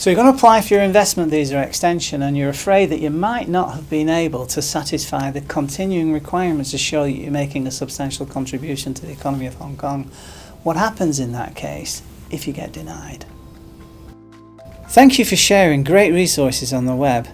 So you're going to apply for your investment visa extension and you're afraid that you might not have been able to satisfy the continuing requirements to show that you're making a substantial contribution to the economy of Hong Kong. What happens in that case if you get denied? Thank you for sharing great resources on the web.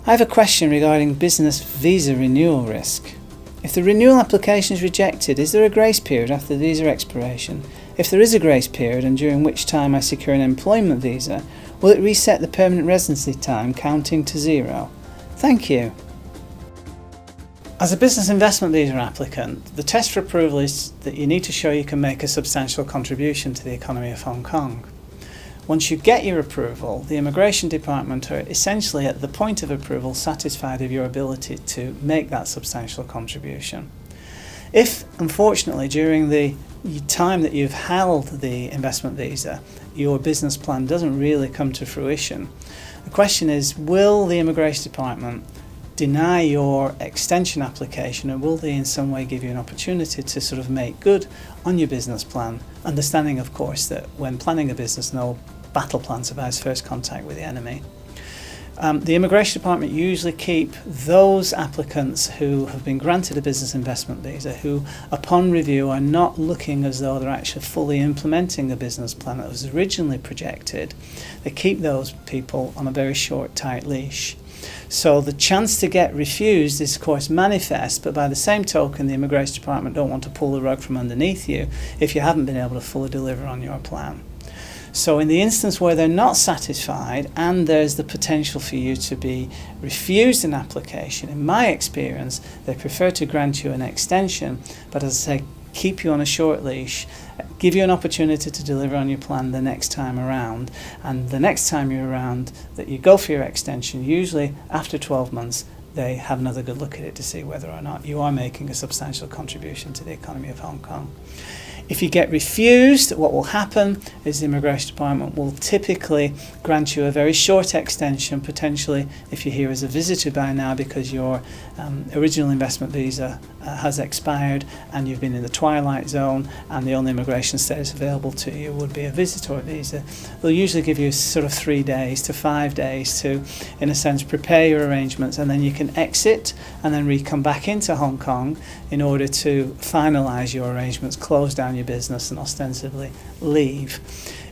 I have a question regarding business visa renewal risk. If the renewal application is rejected, is there a grace period after the visa expiration? If there is a grace period and during which time I secure an employment visa, will it reset the permanent residency time counting to 0? Thank you. As a business investment visa applicant, the test for approval is that you need to show you can make a substantial contribution to the economy of Hong Kong. Once you get your approval, the Immigration Department are essentially at the point of approval satisfied of your ability to make that substantial contribution. If, unfortunately, during the time that you've held the investment visa, your business plan doesn't really come to fruition, the question is, will the Immigration Department deny your extension application, and will they in some way give you an opportunity to sort of make good on your business plan, understanding of course that when planning a business no battle plan survives first contact with the enemy. The Immigration Department usually keep those applicants who have been granted a business investment visa who upon review are not looking as though they're actually fully implementing the business plan that was originally projected. They keep those people on a very short, tight leash. So the chance to get refused is of course manifest, but by the same token the Immigration Department don't want to pull the rug from underneath you if you haven't been able to fully deliver on your plan. So in the instance where they're not satisfied and there's the potential for you to be refused an application, in my experience they prefer to grant you an extension, but as I say, keep you on a short leash, give you an opportunity to deliver on your plan the next time around, and the next time you're around that you go for your extension, usually after 12 months they have another good look at it to see whether or not you are making a substantial contribution to the economy of Hong Kong. If you get refused, what will happen is the Immigration Department will typically grant you a very short extension, potentially if you're here as a visitor by now because your original investment visa has expired and you've been in the twilight zone and the only immigration status available to you would be a visitor visa. They'll usually give you sort of 3 days to 5 days to, in a sense, prepare your arrangements, and then you can exit and then come back into Hong Kong in order to finalise your arrangements, close down your business and ostensibly leave.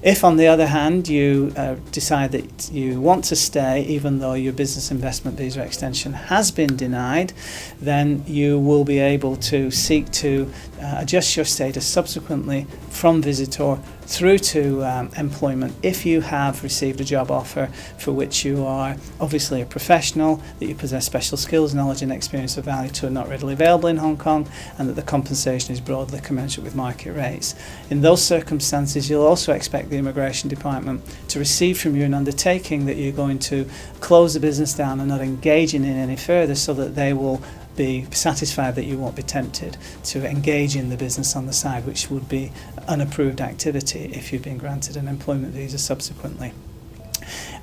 If on the other hand you decide that you want to stay even though your business investment visa extension has been denied, then you will be able to seek to adjust your status subsequently from visitor through to employment if you have received a job offer for which you are obviously a professional, that you possess special skills, knowledge and experience of value to are not readily available in Hong Kong, and that the compensation is broadly commensurate with market rates. In those circumstances you'll also expect the Immigration Department to receive from you an undertaking that you're going to close the business down and not engage in it any further, so that they will be satisfied that you won't be tempted to engage in the business on the side, which would be unapproved activity if you've been granted an employment visa subsequently.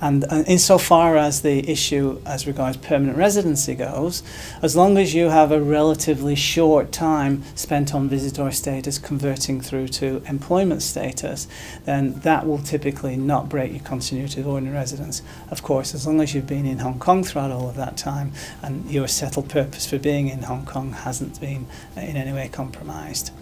And insofar as the issue as regards permanent residency goes, as long as you have a relatively short time spent on visitor status converting through to employment status, then that will typically not break your continuity of ordinary residence. Of course, as long as you've been in Hong Kong throughout all of that time and your settled purpose for being in Hong Kong hasn't been in any way compromised.